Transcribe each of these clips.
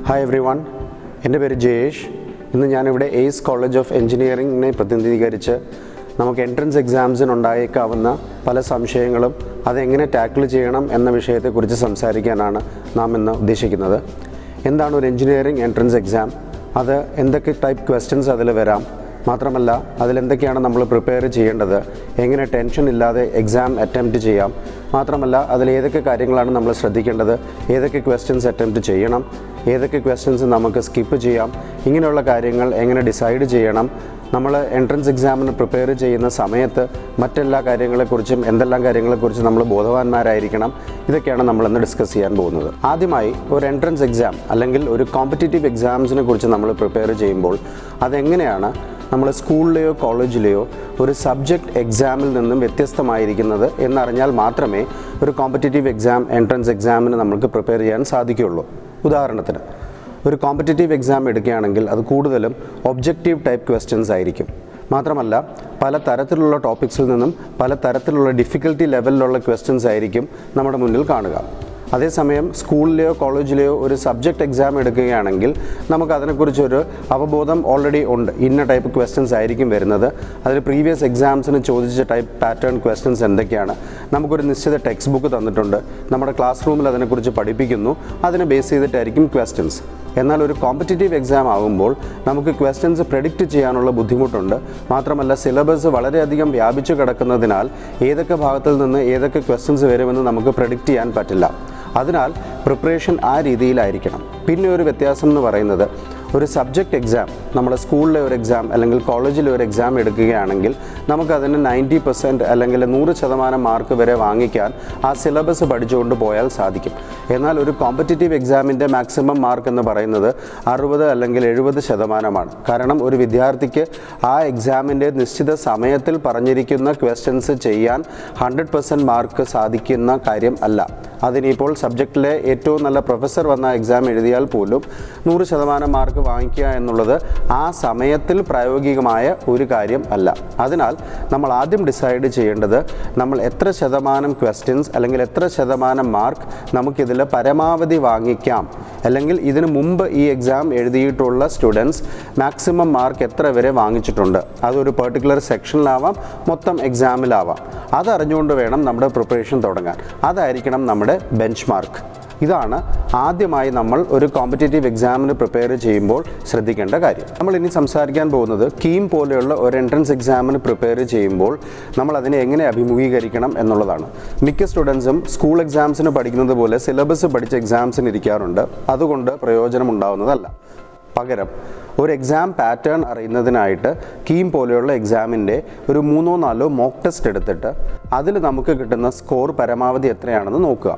Hi everyone, എൻ്റെ പേര് ജയേഷ്. ഇന്ന് ഞാനിവിടെ എയ്സ് കോളേജ് ഓഫ് എഞ്ചിനീയറിംഗിനെ പ്രതിനിധീകരിച്ച് നമുക്ക് എൻട്രൻസ് എക്സാംസിനുണ്ടായേക്കാവുന്ന പല സംശയങ്ങളും അതെങ്ങനെ ടാക്കിൾ ചെയ്യണം എന്ന വിഷയത്തെക്കുറിച്ച് സംസാരിക്കാനാണ് നാം ഇന്ന് ഉദ്ദേശിക്കുന്നത്. എന്താണ് ഒരു എഞ്ചിനീയറിംഗ് എൻട്രൻസ് എക്സാം, അത് എന്തൊക്കെ ടൈപ്പ് ക്വസ്റ്റ്യൻസ് അതിൽ വരാം, മാത്രമല്ല അതിലെന്തൊക്കെയാണ് നമ്മൾ പ്രിപ്പയർ ചെയ്യേണ്ടത്, എങ്ങനെ ടെൻഷൻ ഇല്ലാതെ എക്സാം അറ്റംപ്റ്റ് ചെയ്യാം, മാത്രമല്ല അതിലേതൊക്കെ കാര്യങ്ങളാണ് നമ്മൾ ശ്രദ്ധിക്കേണ്ടത്, ഏതൊക്കെ ക്വസ്റ്റ്യൻസ് അറ്റംപ്റ്റ് ചെയ്യണം, ഏതൊക്കെ ക്വസ്റ്റ്യൻസ് നമുക്ക് സ്കിപ്പ് ചെയ്യാം, ഇങ്ങനെയുള്ള കാര്യങ്ങൾ എങ്ങനെ ഡിസൈഡ് ചെയ്യണം, നമ്മൾ എൻട്രൻസ് എക്സാമിന് പ്രിപ്പയർ ചെയ്യുന്ന സമയത്ത് മറ്റെല്ലാ കാര്യങ്ങളെക്കുറിച്ചും എന്തെല്ലാം കാര്യങ്ങളെക്കുറിച്ചും നമ്മൾ ബോധവാന്മാരായിരിക്കണം, ഇതൊക്കെയാണ് നമ്മളിന്ന് ഡിസ്കസ് ചെയ്യാൻ പോകുന്നത്. ആദ്യമായി ഒരു എൻട്രൻസ് എക്സാം അല്ലെങ്കിൽ ഒരു കോമ്പറ്റീറ്റീവ് എക്സാംസിനെ കുറിച്ച് നമ്മൾ പ്രിപ്പയർ ചെയ്യുമ്പോൾ അതെങ്ങനെയാണ് നമ്മൾ സ്കൂളിലെയോ കോളേജിലെയോ ഒരു സബ്ജക്റ്റ് എക്സാമിൽ നിന്നും വ്യത്യസ്തമായിരിക്കുന്നത് എന്നറിഞ്ഞാൽ മാത്രമേ ഒരു കോമ്പറ്റീറ്റീവ് എക്സാം എൻട്രൻസ് എക്സാമിന് നമുക്ക് പ്രിപ്പയർ ചെയ്യാൻ സാധിക്കുകയുള്ളൂ. ഉദാഹരണത്തിന് ഒരു കോമ്പറ്റീറ്റീവ് എക്സാം എടുക്കുകയാണെങ്കിൽ അത് കൂടുതലും ഒബ്ജക്റ്റീവ് ടൈപ്പ് ക്വസ്റ്റ്യൻസ് ആയിരിക്കും. മാത്രമല്ല പല തരത്തിലുള്ള ടോപ്പിക്സിൽ നിന്നും പല തരത്തിലുള്ള ഡിഫിക്കൽട്ടി ലെവലിലുള്ള ക്വസ്റ്റ്യൻസ് ആയിരിക്കും നമ്മുടെ മുന്നിൽ കാണുക. അതേസമയം സ്കൂളിലെയോ കോളേജിലെയോ ഒരു സബ്ജക്റ്റ് എക്സാം എടുക്കുകയാണെങ്കിൽ നമുക്ക് അതിനെക്കുറിച്ചൊരു അവബോധം ഓൾറെഡി ഉണ്ട്. ഇന്ന ടൈപ്പ് ക്വസ്റ്റ്യൻസ് ആയിരിക്കും വരുന്നത്, അതിൽ പ്രീവിയസ് എക്സാംസിന് ചോദിച്ച ടൈപ്പ് പാറ്റേൺ ക്വസ്റ്റ്യൻസ് എന്തൊക്കെയാണ്, നമുക്കൊരു നിശ്ചിത ടെക്സ്റ്റ് ബുക്ക് തന്നിട്ടുണ്ട്, നമ്മുടെ ക്ലാസ് റൂമിൽ അതിനെക്കുറിച്ച് പഠിപ്പിക്കുന്നു, അതിനെ ബേസ് ചെയ്തിട്ടായിരിക്കും ക്വസ്റ്റ്യൻസ്. എന്നാൽ ഒരു കോമ്പറ്റീറ്റീവ് എക്സാം ആകുമ്പോൾ നമുക്ക് ക്വസ്റ്റ്യൻസ് പ്രെഡിക്റ്റ് ചെയ്യാനുള്ള ബുദ്ധിമുട്ടുണ്ട്. മാത്രമല്ല സിലബസ് വളരെയധികം വ്യാപിച്ചു കിടക്കുന്നതിനാൽ ഏതൊക്കെ ഭാഗത്തിൽ നിന്ന് ഏതൊക്കെ ക്വസ്റ്റ്യൻസ് വരുമെന്ന് നമുക്ക് പ്രെഡിക്റ്റ് ചെയ്യാൻ പറ്റില്ല. അതിനാൽ പ്രിപ്പറേഷൻ ആ രീതിയിലായിരിക്കണം. പിന്നെ ഒരു വ്യത്യാസം എന്ന് പറയുന്നത് ഒരു സബ്ജക്റ്റ് എക്സാം, നമ്മുടെ സ്കൂളിലെ ഒരു എക്സാം അല്ലെങ്കിൽ കോളേജിലെ ഒരു എക്സാം എടുക്കുകയാണെങ്കിൽ നമുക്കതിന് 90% അല്ലെങ്കിൽ 100% മാർക്ക് വരെ വാങ്ങിക്കാൻ ആ സിലബസ് പഠിച്ചുകൊണ്ട് പോയാൽ സാധിക്കും. എന്നാൽ ഒരു കോമ്പറ്റീറ്റീവ് എക്സാമിൻ്റെ മാക്സിമം മാർക്ക് എന്ന് പറയുന്നത് 60 അല്ലെങ്കിൽ 70%. കാരണം ഒരു വിദ്യാർത്ഥിക്ക് ആ എക്സാമിൻ്റെ നിശ്ചിത സമയത്തിൽ പറഞ്ഞിരിക്കുന്ന ക്വസ്റ്റ്യൻസ് ചെയ്യാൻ 100% മാർക്ക് സാധിക്കുന്ന കാര്യം അല്ല. അതിനിപ്പോൾ സബ്ജക്റ്റിലെ ഏറ്റവും നല്ല പ്രൊഫസർ വന്ന എക്സാം എഴുതിയാൽ പോലും 100% മാർക്ക് വാങ്ങിക്കുക എന്നുള്ളത് ആ സമയത്തിൽ പ്രായോഗികമായ ഒരു കാര്യം അല്ല. അതിനാൽ നമ്മൾ ആദ്യം ഡിസൈഡ് ചെയ്യേണ്ടത് നമ്മൾ എത്ര ശതമാനം ക്വസ്റ്റ്യൻസ് അല്ലെങ്കിൽ എത്ര ശതമാനം മാർക്ക് നമുക്കിതിൽ പരമാവധി വാങ്ങിക്കാം, അല്ലെങ്കിൽ ഇതിനു മുമ്പ് ഈ എക്സാം എഴുതിയിട്ടുള്ള സ്റ്റുഡൻസ് മാക്സിമം മാർക്ക് എത്ര വരെ വാങ്ങിച്ചിട്ടുണ്ട്, അതൊരു പെർട്ടിക്കുലർ സെക്ഷനിലാവാം, മൊത്തം എക്സാമിലാവാം. അതറിഞ്ഞുകൊണ്ട് വേണം നമ്മുടെ പ്രിപ്പറേഷൻ തുടങ്ങാൻ. അതായിരിക്കണം നമ്മുടെ ബെഞ്ച് മാർക്ക്. ഇതാണ് ആദ്യമായി നമ്മൾ ഒരു കോമ്പറ്റീറ്റീവ് എക്സാമിന് പ്രിപ്പയർ ചെയ്യുമ്പോൾ ശ്രദ്ധിക്കേണ്ട കാര്യം. നമ്മൾ ഇനി സംസാരിക്കാൻ പോകുന്നത് KEAM പോലെയുള്ള ഒരു എൻട്രൻസ് എക്സാമിന് പ്രിപ്പയർ ചെയ്യുമ്പോൾ നമ്മൾ അതിനെ എങ്ങനെ അഭിമുഖീകരിക്കണം എന്നുള്ളതാണ്. മിക്ക സ്റ്റുഡൻസും സ്കൂൾ എക്സാംസിന് പഠിക്കുന്നത് പോലെ സിലബസ് പഠിച്ച എക്സാംസിന് ഇരിക്കാറുണ്ട്. അതുകൊണ്ട് പ്രയോജനം ഉണ്ടാവുന്നതല്ല. പകരം ഒരു എക്സാം പാറ്റേൺ അറിയുന്നതിനായിട്ട് KEAM പോലെയുള്ള എക്സാമിൻ്റെ ഒരു 3-4 മോക്ക് ടെസ്റ്റ് എടുത്തിട്ട് അതിൽ നമുക്ക് കിട്ടുന്ന സ്കോർ പരമാവധി എത്രയാണെന്ന് നോക്കുക.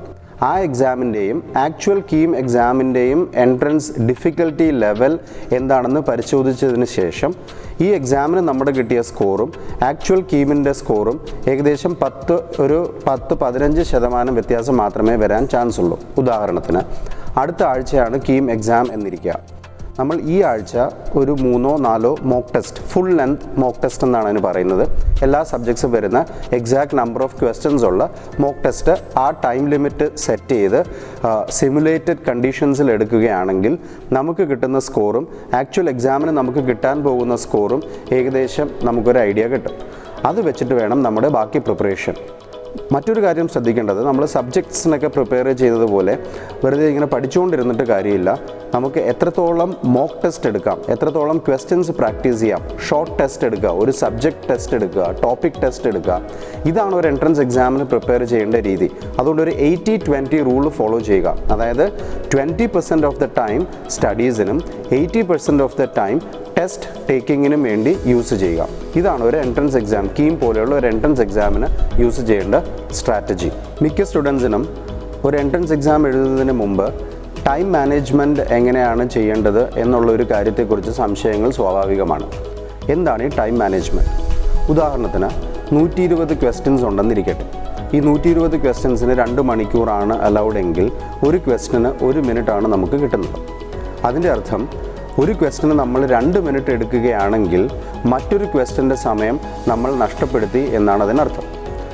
ആ എക്സാമിൻ്റെയും ആക്ച്വൽ KEAM എക്സാമിൻ്റെയും എൻട്രൻസ് ഡിഫിക്കൽട്ടി ലെവൽ എന്താണെന്ന് പരിശോധിച്ചതിന് ശേഷം ഈ എക്സാമിന് നമ്മുടെ കിട്ടിയ സ്കോറും ആക്ച്വൽ KEAMൻ്റെ സ്കോറും ഏകദേശം 10-15% വ്യത്യാസം മാത്രമേ വരാൻ ചാൻസ് ഉള്ളൂ. ഉദാഹരണത്തിന് അടുത്ത ആഴ്ചയാണ് KEAM എക്സാം എന്നിരിക്കുക. നമ്മൾ ഈ ആഴ്ച ഒരു 3-4 mock test, full length mock test എന്നാണ് അതിന് പറയുന്നത്, എല്ലാ സബ്ജക്ട്സും വരുന്ന എക്സാക്ട് നമ്പർ ഓഫ് ക്വസ്റ്റ്യൻസ് ഉള്ള മോക്ക് ടെസ്റ്റ് ആ ടൈം ലിമിറ്റ് സെറ്റ് ചെയ്ത് സിമുലേറ്റഡ് കണ്ടീഷൻസിൽ എടുക്കുകയാണെങ്കിൽ നമുക്ക് കിട്ടുന്ന സ്കോറും ആക്ച്വൽ എക്സാമിന് നമുക്ക് കിട്ടാൻ പോകുന്ന സ്കോറും ഏകദേശം നമുക്കൊരു ഐഡിയ കിട്ടും. അത് വെച്ചിട്ട് വേണം നമ്മുടെ ബാക്കി പ്രിപ്പറേഷൻ. മറ്റൊരു കാര്യം ശ്രദ്ധിക്കേണ്ടത്, നമ്മൾ സബ്ജക്ട്സിനൊക്കെ പ്രിപ്പയർ ചെയ്തതുപോലെ വെറുതെ ഇങ്ങനെ പഠിച്ചുകൊണ്ടിരുന്നിട്ട് കാര്യമില്ല. നമുക്ക് എത്രത്തോളം മോക്ക് ടെസ്റ്റ് എടുക്കാം, എത്രത്തോളം ക്വസ്റ്റ്യൻസ് പ്രാക്ടീസ് ചെയ്യാം, ഷോർട്ട് ടെസ്റ്റ് എടുക്കുക, ഒരു സബ്ജക്റ്റ് ടെസ്റ്റ് എടുക്കുക, ടോപ്പിക് ടെസ്റ്റ് എടുക്കുക. ഇതാണ് ഒരു എൻട്രൻസ് എക്സാമിന് പ്രിപ്പയർ ചെയ്യേണ്ട രീതി. അതുകൊണ്ട് ഒരു 80-20 റൂൾ ഫോളോ ചെയ്യുക. അതായത് 20% ഓഫ് ദ ടൈം സ്റ്റഡീസിനും 80% ഓഫ് ദ ടൈം ടെസ്റ്റ് ടേക്കിങ്ങിനും വേണ്ടി യൂസ് ചെയ്യുക. ഇതാണ് ഒരു എൻട്രൻസ് എക്സാം, KEAM പോലെയുള്ള ഒരു എൻട്രൻസ് എക്സാമിന് യൂസ് ചെയ്യേണ്ട സ്ട്രാറ്റജി. മിക്ക സ്റ്റുഡൻസിനും ഒരു എൻട്രൻസ് എക്സാം എഴുതുന്നതിന് മുമ്പ് ടൈം മാനേജ്മെൻറ്റ് എങ്ങനെയാണ് ചെയ്യേണ്ടത് എന്നുള്ളൊരു കാര്യത്തെക്കുറിച്ച് സംശയങ്ങൾ സ്വാഭാവികമാണ്. എന്താണ് ഈ ടൈം മാനേജ്മെൻറ്റ്? ഉദാഹരണത്തിന് 120 ക്വസ്റ്റ്യൻസ് ഉണ്ടെന്നിരിക്കട്ടെ. ഈ 120 ക്വസ്റ്റ്യൻസിന് 2 മണിക്കൂറാണ് അലൗഡ് എങ്കിൽ ഒരു ക്വസ്റ്റ്യന് 1 മിനിറ്റാണ് നമുക്ക് കിട്ടുന്നത്. അതിൻ്റെ അർത്ഥം ഒരു ക്വസ്റ്റ്യന് നമ്മൾ 2 മിനിറ്റ് എടുക്കുകയാണെങ്കിൽ മറ്റൊരു ക്വസ്റ്റ്യൻ്റെ സമയം നമ്മൾ നഷ്ടപ്പെടുത്തി എന്നാണ് അതിനർത്ഥം.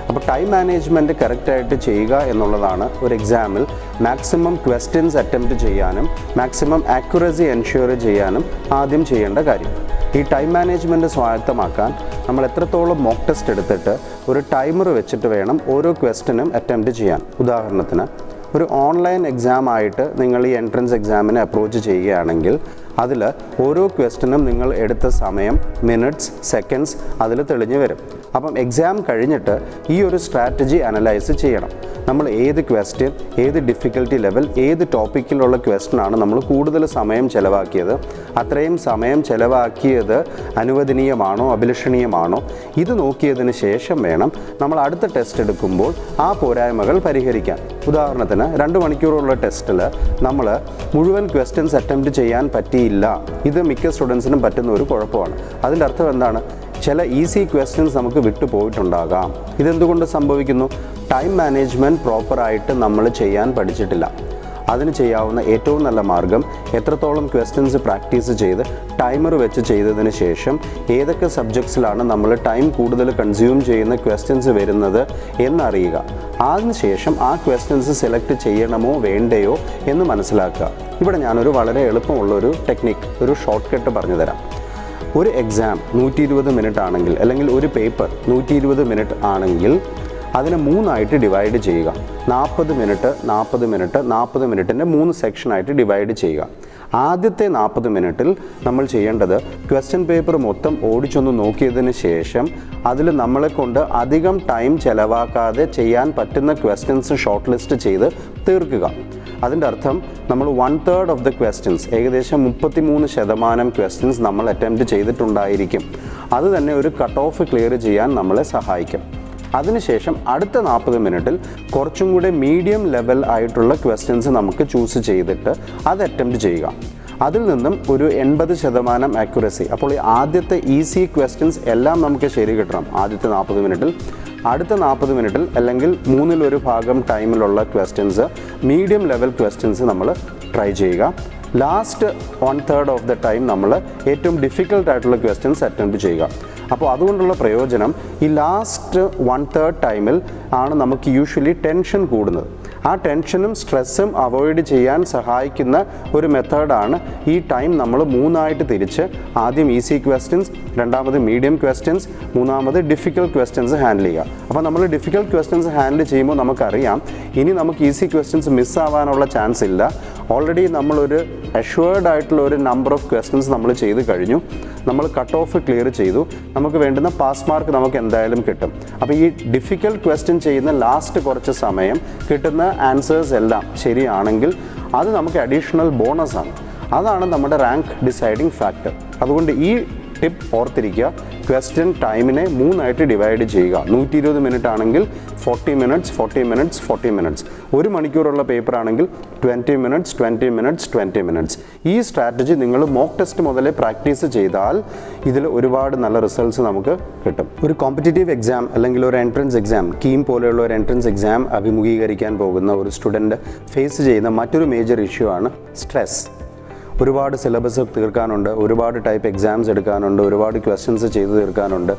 അപ്പോൾ ടൈം മാനേജ്മെൻറ്റ് കറക്റ്റായിട്ട് ചെയ്യുക എന്നുള്ളതാണ് ഒരു എക്സാമിൽ മാക്സിമം ക്വസ്റ്റ്യൻസ് അറ്റംപ്റ്റ് ചെയ്യാനും മാക്സിമം ആക്യുറസി എൻഷ്യൂർ ചെയ്യാനും ആദ്യം ചെയ്യേണ്ട കാര്യം. ഈ ടൈം മാനേജ്മെൻറ്റ് സ്വായത്തമാക്കാൻ നമ്മൾ എത്രത്തോളം മോക്ക് ടെസ്റ്റ് എടുത്തിട്ട് ഒരു ടൈമർ വെച്ചിട്ട് വേണം ഓരോ ക്വസ്റ്റ്യനും അറ്റംപ്റ്റ് ചെയ്യാൻ. ഉദാഹരണത്തിന് ഒരു ഓൺലൈൻ എക്സാം ആയിട്ട് നിങ്ങൾ ഈ എൻട്രൻസ് എക്സാമിനെ അപ്രോച്ച് ചെയ്യുകയാണെങ്കിൽ അതിൽ ഓരോ ക്വസ്റ്റ്യനും നിങ്ങൾ എടുത്ത സമയം, മിനിറ്റ്സ്, സെക്കൻഡ്സ് അതിൽ തെളിഞ്ഞു വരും. അപ്പം എക്സാം കഴിഞ്ഞിട്ട് ഈ ഒരു സ്ട്രാറ്റജി അനലൈസ് ചെയ്യണം. നമ്മൾ ഏത് ക്വസ്റ്റ്യൻ, ഏത് ഡിഫിക്കൽട്ടി ലെവൽ, ഏത് ടോപ്പിക്കിലുള്ള ക്വസ്റ്റ്യനാണ് നമ്മൾ കൂടുതൽ സമയം ചിലവാക്കിയത്, അത്രയും സമയം ചിലവാക്കിയത് അനുവദനീയമാണോ അഭിലഷണീയമാണോ, ഇത് നോക്കിയതിന് ശേഷം വേണം നമ്മൾ അടുത്ത ടെസ്റ്റ് എടുക്കുമ്പോൾ ആ പോരായ്മകൾ പരിഹരിക്കാൻ. ഉദാഹരണത്തിന് 2 മണിക്കൂറുള്ള ടെസ്റ്റിൽ നമ്മൾ മുഴുവൻ ക്വസ്റ്റ്യൻസ് അറ്റംപ്റ്റ് ചെയ്യാൻ പറ്റിയില്ല. ഇത് മിക്ക സ്റ്റുഡൻസിനും പറ്റുന്ന ഒരു കുഴപ്പമാണ്. അതിൻ്റെ അർത്ഥം എന്താണ്? ചില ഈസി ക്വസ്റ്റ്യൻസ് നമുക്ക് വിട്ടുപോയിട്ടുണ്ടാകാം. ഇതെന്തുകൊണ്ട് സംഭവിക്കുന്നു? ടൈം മാനേജ്മെൻറ്റ് പ്രോപ്പറായിട്ട് നമ്മൾ ചെയ്യാൻ പഠിച്ചിട്ടില്ല. അതിന് ചെയ്യാവുന്ന ഏറ്റവും നല്ല മാർഗം എത്രത്തോളം ക്വസ്റ്റ്യൻസ് പ്രാക്ടീസ് ചെയ്ത് ടൈമർ വെച്ച് ചെയ്തതിന് ശേഷം ഏതൊക്കെ സബ്ജക്ട്സിലാണ് നമ്മൾ ടൈം കൂടുതൽ കൺസ്യൂം ചെയ്യുന്ന ക്വസ്റ്റ്യൻസ് വരുന്നത് എന്നറിയുക. അതിനുശേഷം ആ ക്വസ്റ്റ്യൻസ് സെലക്ട് ചെയ്യണമോ വേണ്ടയോ എന്ന് മനസ്സിലാക്കുക. ഇവിടെ ഞാനൊരു വളരെ എളുപ്പമുള്ളൊരു ടെക്നിക്ക്, ഒരു ഷോർട്ട് കട്ട് പറഞ്ഞു തരാം. ഒരു എക്സാം 120 മിനിറ്റ് ആണെങ്കിൽ, അല്ലെങ്കിൽ ഒരു പേപ്പർ 120 മിനിറ്റ് ആണെങ്കിൽ അതിനെ 3 ഡിവൈഡ് ചെയ്യുക. 40 മിനിറ്റ് 40 മിനിറ്റ് 40 മിനിറ്റിൻ്റെ 3 സെക്ഷനായിട്ട് ഡിവൈഡ് ചെയ്യുക. ആദ്യത്തെ 40 മിനിറ്റിൽ നമ്മൾ ചെയ്യേണ്ടത് ക്വസ്റ്റ്യൻ പേപ്പർ മൊത്തം ഓടിച്ചൊന്ന് നോക്കിയതിന് ശേഷം അതിൽ നമ്മളെ കൊണ്ട് അധികം ടൈം ചിലവാക്കാതെ ചെയ്യാൻ പറ്റുന്ന ക്വസ്റ്റ്യൻസ് ഷോർട്ട് ലിസ്റ്റ് ചെയ്ത് തീർക്കുക. അതിൻ്റെ അർത്ഥം നമ്മൾ 1/3 ഓഫ് ദ ക്വസ്റ്റ്യൻസ്, ഏകദേശം 33% ക്വസ്റ്റ്യൻസ് നമ്മൾ അറ്റംപ്റ്റ് ചെയ്തിട്ടുണ്ടായിരിക്കും. അത് തന്നെ ഒരു കട്ട് ഓഫ് ക്ലിയർ ചെയ്യാൻ നമ്മളെ സഹായിക്കും. അതിനുശേഷം അടുത്ത 40 മിനിറ്റിൽ കുറച്ചും കൂടെ മീഡിയം ലെവൽ ആയിട്ടുള്ള ക്വസ്റ്റ്യൻസ് നമുക്ക് ചൂസ് ചെയ്തിട്ട് അത് അറ്റംപ്റ്റ് ചെയ്യുക. അതിൽ നിന്നും ഒരു 80% ആക്യുറസി. അപ്പോൾ ഈ ആദ്യത്തെ ഈസി ക്വസ്റ്റ്യൻസ് എല്ലാം നമുക്ക് ശരി കിട്ടണം ആദ്യത്തെ 40 മിനിറ്റിൽ. അടുത്ത 40 മിനിറ്റിൽ അല്ലെങ്കിൽ 1/3 ഭാഗം ടൈമിലുള്ള ക്വസ്റ്റ്യൻസ്, മീഡിയം ലെവൽ ക്വസ്റ്റ്യൻസ് നമ്മൾ ട്രൈ ചെയ്യുക. ലാസ്റ്റ് 1/3 ഓഫ് ദ ടൈം നമ്മൾ ഏറ്റവും ഡിഫിക്കൽട്ടായിട്ടുള്ള ക്വസ്റ്റ്യൻസ് അറ്റംപ്റ്റ് ചെയ്യുക. അപ്പോൾ അതുകൊണ്ടുള്ള പ്രയോജനം, ഈ ലാസ്റ്റ് 1/3 ടൈമിൽ ആണ് നമുക്ക് യൂഷ്വലി ടെൻഷൻ കൂടുന്നത്. ആ ടെൻഷനും സ്ട്രെസ്സും അവോയ്ഡ് ചെയ്യാൻ സഹായിക്കുന്ന ഒരു മെത്തേഡാണ് ഈ ടൈം നമ്മൾ 3 തിരിച്ച് ആദ്യം ഈസി ക്വസ്റ്റ്യൻസ്, രണ്ടാമത് മീഡിയം ക്വസ്റ്റ്യൻസ്, മൂന്നാമത് ഡിഫിക്കൽട്ട് ക്വസ്റ്റ്യൻസ് ഹാൻഡിൽ ചെയ്യുക. അപ്പോൾ നമ്മൾ ഡിഫിക്കൽട്ട് ക്വസ്റ്റ്യൻസ് ഹാൻഡിൽ ചെയ്യുമ്പോൾ നമുക്കറിയാം ഇനി നമുക്ക് ഈസി ക്വസ്റ്റ്യൻസ് മിസ്സാവാനുള്ള ചാൻസ് ഇല്ല. ഓൾറെഡി നമ്മളൊരു അഷ്വേർഡ് ആയിട്ടുള്ള ഒരു നമ്പർ ഓഫ് ക്വസ്റ്റ്യൻസ് നമ്മൾ ചെയ്ത് കഴിഞ്ഞു. നമ്മൾ കട്ട് ഓഫ് ക്ലിയർ ചെയ്തു. നമുക്ക് വേണ്ടുന്ന പാസ് മാർക്ക് നമുക്ക് എന്തായാലും കിട്ടും. അപ്പോൾ ഈ ഡിഫിക്കൽട്ട് ക്വസ്റ്റ്യൻ ചെയ്യുന്ന ലാസ്റ്റ് കുറച്ച് സമയം കിട്ടുന്ന ആൻസേഴ്സ് എല്ലാം ശരിയാണെങ്കിൽ അത് നമുക്ക് അഡീഷണൽ ബോണസാണ്. അതാണ് നമ്മുടെ റാങ്ക് ഡിസൈഡിങ് ഫാക്ടർ. അതുകൊണ്ട് ഈ ടിപ്പ് ഓർത്തിരിക്കുക. ക്വസ്റ്റ്യൻ ടൈമിനെ 3 ഡിവൈഡ് ചെയ്യുക. 120 മിനിറ്റ് ആണെങ്കിൽ 40 മിനിറ്റ്സ് 40 മിനിറ്റ്സ് 40 മിനിറ്റ്സ്. 1 മണിക്കൂറുള്ള പേപ്പർ ആണെങ്കിൽ 20 മിനിറ്റ്സ് 20 മിനിറ്റ്സ് 20 മിനിറ്റ്സ്. ഈ സ്ട്രാറ്റജി നിങ്ങൾ മോക്ക് ടെസ്റ്റ് മുതലേ പ്രാക്ടീസ് ചെയ്താൽ ഇതിൽ ഒരുപാട് നല്ല റിസൾട്ട്സ് നമുക്ക് കിട്ടും. ഒരു കോമ്പറ്റേറ്റീവ് എക്സാം അല്ലെങ്കിൽ ഒരു എൻട്രൻസ് എക്സാം, കീം പോലെയുള്ള ഒരു എൻട്രൻസ് എക്സാം അഭിമുഖീകരിക്കാൻ പോകുന്ന ഒരു സ്റ്റുഡൻറ്റ് ഫേസ് ചെയ്യുന്ന മറ്റൊരു മേജർ ഇഷ്യൂ ആണ് സ്ട്രെസ്. ഒരുപാട് സിലബസ് തീർക്കാനുണ്ട്, ഒരുപാട് ടൈപ്പ് എക്സാംസ് എടുക്കാനുണ്ട്, ഒരുപാട് ക്വസ്റ്റ്യൻസ് ചെയ്ത് തീർക്കാനുണ്ട്.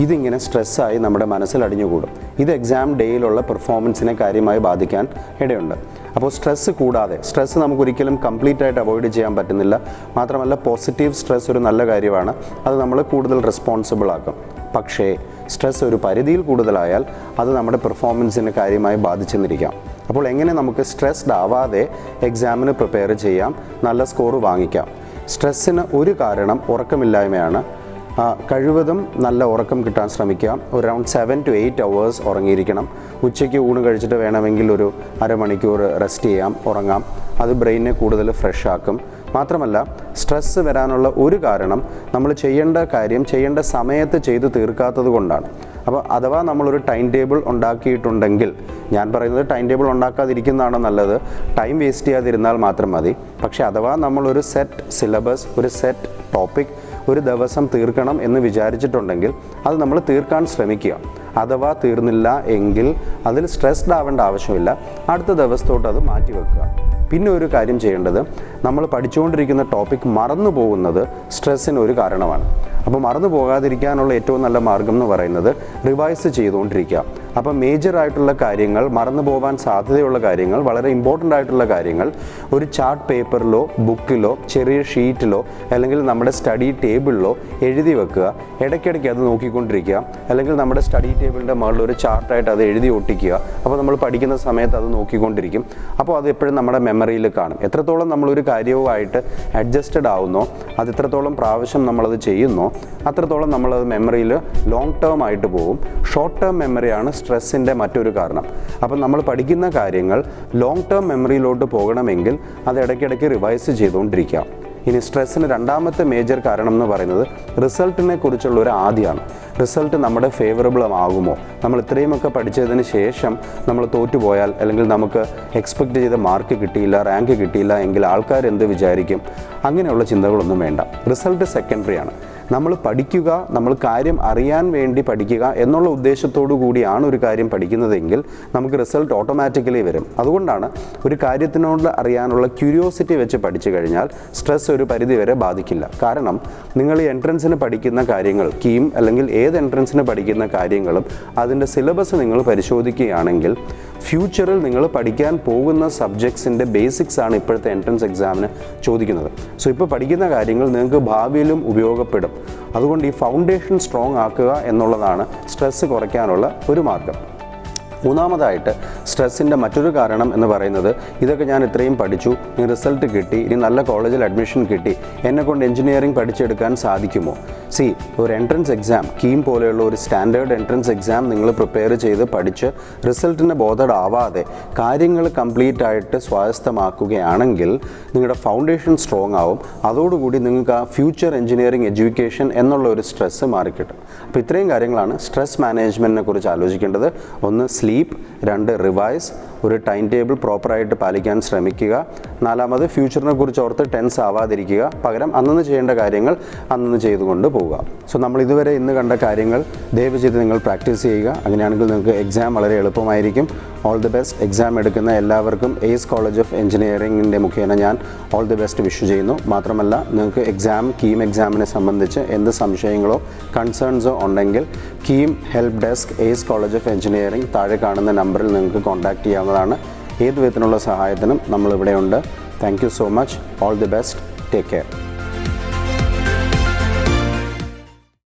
ഇതിങ്ങനെ സ്ട്രെസ്സായി നമ്മുടെ മനസ്സിൽ അടിഞ്ഞുകൂടും. ഇത് എക്സാം ഡേയിലുള്ള പെർഫോമൻസിനെ കാര്യമായി ബാധിക്കാൻ ഇടയുണ്ട്. അപ്പോൾ സ്ട്രെസ്സ് കൂടാതെ, സ്ട്രെസ്സ് നമുക്കൊരിക്കലും കംപ്ലീറ്റ് ആയിട്ട് അവോയ്ഡ് ചെയ്യാൻ പറ്റുന്നില്ല. മാത്രമല്ല പോസിറ്റീവ് സ്ട്രെസ് ഒരു നല്ല കാര്യമാണ്, അത് നമ്മൾ കൂടുതൽ റെസ്പോൺസിബിൾ ആക്കും. പക്ഷേ സ്ട്രെസ് ഒരു പരിധിയിൽ കൂടുതലായാൽ അത് നമ്മുടെ പെർഫോമൻസിനെ കാര്യമായി ബാധിച്ചെന്നിരിക്കാം. അപ്പോൾ എങ്ങനെ നമുക്ക് സ്ട്രെസ്ഡ് ആവാതെ എക്സാമിന് പ്രിപ്പയർ ചെയ്യാം, നല്ല സ്കോർ വാങ്ങിക്കാം? സ്ട്രെസ്സിന് ഒരു കാരണം ഉറക്കമില്ലായ്മയാണ്. കഴിവതും നല്ല ഉറക്കം കിട്ടാൻ ശ്രമിക്കുക. Around 7 to 8 hours ഉറങ്ങിയിരിക്കണം. ഉച്ചയ്ക്ക് ഊണ് കഴിച്ചിട്ട് വേണമെങ്കിൽ ഒരു അരമണിക്കൂർ റെസ്റ്റ് ചെയ്യാം, ഉറങ്ങാം. അത് ബ്രെയിനെ കൂടുതൽ ഫ്രഷ് ആക്കും. മാത്രമല്ല സ്ട്രെസ്സ് വരാനുള്ള ഒരു കാരണം നമ്മൾ ചെയ്യേണ്ട കാര്യം ചെയ്യേണ്ട സമയത്ത് ചെയ്തു തീർക്കാത്തത് കൊണ്ടാണ്. അപ്പോൾ അഥവാ നമ്മളൊരു ടൈം ടേബിൾ ഉണ്ടാക്കിയിട്ടുണ്ടെങ്കിൽ, ഞാൻ പറയുന്നത് ടൈം ടേബിൾ ഉണ്ടാക്കാതിരിക്കുന്നതാണ് നല്ലത്, ടൈം വേസ്റ്റ് ചെയ്യാതിരുന്നാൽ മാത്രം മതി. പക്ഷേ അഥവാ നമ്മളൊരു സെറ്റ് സിലബസ്, ഒരു സെറ്റ് ടോപ്പിക് ഒരു ദിവസം തീർക്കണം എന്ന് വിചാരിച്ചിട്ടുണ്ടെങ്കിൽ അത് നമ്മൾ തീർക്കാൻ ശ്രമിക്കുക. അഥവാ തീർന്നില്ല എങ്കിൽ അതിൽ സ്ട്രെസ്ഡ് ആവേണ്ട ആവശ്യമില്ല. അടുത്ത ദിവസത്തോട്ട് അത് മാറ്റി വെക്കുക. പിന്നെ ഒരു കാര്യം ചെയ്യേണ്ടത്, നമ്മൾ പഠിച്ചുകൊണ്ടിരിക്കുന്ന ടോപ്പിക് മറന്നു പോകുന്നത് സ്ട്രെസ്സിന് ഒരു കാരണമാണ്. അപ്പോൾ മറന്നു പോകാതിരിക്കാനുള്ള ഏറ്റവും നല്ല മാർഗം എന്ന് പറയുന്നത് റിവൈസ് ചെയ്തുകൊണ്ടിരിക്കുക. അപ്പോൾ മേജറായിട്ടുള്ള കാര്യങ്ങൾ, മറന്നു പോകാൻ സാധ്യതയുള്ള കാര്യങ്ങൾ, വളരെ ഇമ്പോർട്ടൻ്റ് ആയിട്ടുള്ള കാര്യങ്ങൾ ഒരു ചാർട്ട് പേപ്പറിലോ ബുക്കിലോ ചെറിയ ഷീറ്റിലോ അല്ലെങ്കിൽ നമ്മുടെ സ്റ്റഡി ടേബിളിലോ എഴുതി വെക്കുക. ഇടയ്ക്കിടയ്ക്ക് അത് നോക്കിക്കൊണ്ടിരിക്കുക. അല്ലെങ്കിൽ നമ്മുടെ സ്റ്റഡി ടേബിളിൻ്റെ മുകളിൽ ഒരു ചാർട്ടായിട്ട് അത് എഴുതി ഒട്ടിക്കുക. അപ്പോൾ നമ്മൾ പഠിക്കുന്ന സമയത്ത് അത് നോക്കിക്കൊണ്ടിരിക്കും. അപ്പോൾ അത് എപ്പോഴും നമ്മുടെ മെമ്മറിയിൽ കാണും. എത്രത്തോളം നമ്മളൊരു കാര്യവുമായിട്ട് അഡ്ജസ്റ്റഡ് ആവുന്നോ, അത് എത്രത്തോളം പ്രാവശ്യം നമ്മളത് ചെയ്യുന്നോ, അത്രത്തോളം നമ്മളത് മെമ്മറിയിൽ ലോങ് ടേം ആയിട്ട് പോകും. ഷോർട്ട് ടേം മെമ്മറിയാണ് സ്ട്രെസ്സിൻ്റെ മറ്റൊരു കാരണം. അപ്പം നമ്മൾ പഠിക്കുന്ന കാര്യങ്ങൾ ലോങ് ടേം മെമ്മറിയിലോട്ട് പോകണമെങ്കിൽ അത് ഇടയ്ക്കിടയ്ക്ക് റിവൈസ് ചെയ്തുകൊണ്ടിരിക്കുക. ഇനി സ്ട്രെസ്സിന് രണ്ടാമത്തെ മേജർ കാരണം എന്ന് പറയുന്നത് റിസൾട്ടിനെ കുറിച്ചുള്ള ഒരു ആദിയാണ്. റിസൾട്ട് നമ്മുടെ ഫേവറബിൾ ആകുമോ? നമ്മൾ ഇത്രയുമൊക്കെ പഠിച്ചതിന് ശേഷം നമ്മൾ തോറ്റുപോയാൽ, അല്ലെങ്കിൽ നമുക്ക് എക്സ്പെക്റ്റ് ചെയ്ത മാർക്ക് കിട്ടിയില്ല, റാങ്ക് കിട്ടിയില്ല എങ്കിൽ ആൾക്കാർ എന്ത് വിചാരിക്കും? അങ്ങനെയുള്ള ചിന്തകളൊന്നും വേണ്ട. റിസൾട്ട് സെക്കൻഡറിയാണ്. നമ്മൾ പഠിക്കുക, നമ്മൾ കാര്യം അറിയാൻ വേണ്ടി പഠിക്കുക എന്നുള്ള ഉദ്ദേശത്തോടു കൂടിയാണ് ഒരു കാര്യം പഠിക്കുന്നതെങ്കിൽ നമുക്ക് റിസൾട്ട് ഓട്ടോമാറ്റിക്കലി വരും. അതുകൊണ്ടാണ് ഒരു കാര്യത്തിനോട് അറിയാനുള്ള ക്യൂരിയോസിറ്റി വെച്ച് പഠിച്ചു കഴിഞ്ഞാൽ സ്ട്രെസ് ഒരു പരിധിവരെ ബാധിക്കില്ല. കാരണം നിങ്ങൾ ഈ എൻട്രൻസിന് പഠിക്കുന്ന കാര്യങ്ങൾ, കീം അല്ലെങ്കിൽ ഏത് എൻട്രൻസിന് പഠിക്കുന്ന കാര്യങ്ങളും അതിൻ്റെ സിലബസ് നിങ്ങൾ പരിശോധിക്കുകയാണെങ്കിൽ ഫ്യൂച്ചറിൽ നിങ്ങൾ പഠിക്കാൻ പോകുന്ന സബ്ജക്ട്സിൻ്റെ ബേസിക്സ് ആണ് ഇപ്പോഴത്തെ എൻട്രൻസ് എക്സാമിന് ചോദിക്കുന്നത്. സോ ഇപ്പോൾ പഠിക്കുന്ന കാര്യങ്ങൾ നിങ്ങൾക്ക് ഭാവിയിലും ഉപയോഗപ്പെടും. അതുകൊണ്ട് ഈ ഫൗണ്ടേഷൻ സ്ട്രോങ് ആക്കുക എന്നുള്ളതാണ് സ്ട്രെസ്സ് കുറയ്ക്കാനുള്ള ഒരു മാർഗം. മൂന്നാമതായിട്ട് സ്ട്രെസ്സിൻ്റെ മറ്റൊരു കാരണം എന്ന് പറയുന്നത്, ഇതൊക്കെ ഞാൻ ഇത്രയും പഠിച്ചു, ഇനി റിസൾട്ട് കിട്ടി, ഇനി നല്ല കോളേജിൽ അഡ്മിഷൻ കിട്ടി, എന്നെക്കൊണ്ട് എഞ്ചിനീയറിംഗ് പഠിച്ചെടുക്കാൻ സാധിക്കുമോ? ഒരു എൻട്രൻസ് എക്സാം, കീം പോലെയുള്ള ഒരു സ്റ്റാൻഡേർഡ് എൻട്രൻസ് എക്സാം നിങ്ങൾ പ്രിപ്പയർ ചെയ്ത് പഠിച്ച് റിസൾട്ടിന് ബോധഡ് ആവാതെ കാര്യങ്ങൾ കംപ്ലീറ്റ് ആയിട്ട് സ്വായത്തമാക്കുകയാണെങ്കിൽ നിങ്ങളുടെ ഫൗണ്ടേഷൻ സ്ട്രോങ് ആവും. അതോടുകൂടി നിങ്ങൾക്ക് ആ ഫ്യൂച്ചർ എഞ്ചിനീയറിംഗ് എഡ്യൂക്കേഷൻ എന്നുള്ള ഒരു സ്ട്രെസ്സ് മാറിക്കിട്ടും. അപ്പോൾ ഇത്രയും കാര്യങ്ങളാണ് സ്ട്രെസ് മാനേജ്മെൻറ്റിനെ കുറിച്ച് ആലോചിക്കേണ്ടത്. ഒന്ന് സ്ലീപ്പ്, രണ്ട് റിവൈസ്, ഒരു ടൈം ടേബിൾ പ്രോപ്പറായിട്ട് പാലിക്കാൻ ശ്രമിക്കുക, നാലാമത് ഫ്യൂച്ചറിനെ കുറിച്ച് ഓർത്ത് ടെൻസ് ആവാതിരിക്കുക, പകരം അന്നന്ന് ചെയ്യേണ്ട കാര്യങ്ങൾ അന്നന്ന് ചെയ്തുകൊണ്ട് പോവുക. സോ നമ്മൾ ഇതുവരെ ഇന്ന് കണ്ട കാര്യങ്ങൾ ദയവ് ചെയ്ത് നിങ്ങൾ പ്രാക്ടീസ് ചെയ്യുക. അങ്ങനെയാണെങ്കിൽ നിങ്ങൾക്ക് എക്സാം വളരെ എളുപ്പമായിരിക്കും. All the best. എക്സാം എടുക്കുന്ന എല്ലാവർക്കും എയ്സ് കോളേജ് ഓഫ് എഞ്ചിനീയറിംഗിൻ്റെ മുഖേന ഞാൻ ഓൾ ദി ബെസ്റ്റ് വിഷ് ചെയ്യുന്നു. മാത്രമല്ല നിങ്ങൾക്ക് കീം എക്സാമിനെ സംബന്ധിച്ച് എന്ത് സംശയങ്ങളോ കൺസേൺസോ ഉണ്ടെങ്കിൽ KEAM help desk ACE college of engineering താഴെ കാണുന്ന നമ്പറിൽ നിങ്ങൾക്ക് കോൺടാക്റ്റ് ചെയ്യാവുന്നതാണ്. ഏത് വിധത്തിലുള്ള സഹായത്തിനും നമ്മളിവിടെയുണ്ട്. Thank you so much. All the best. Take care.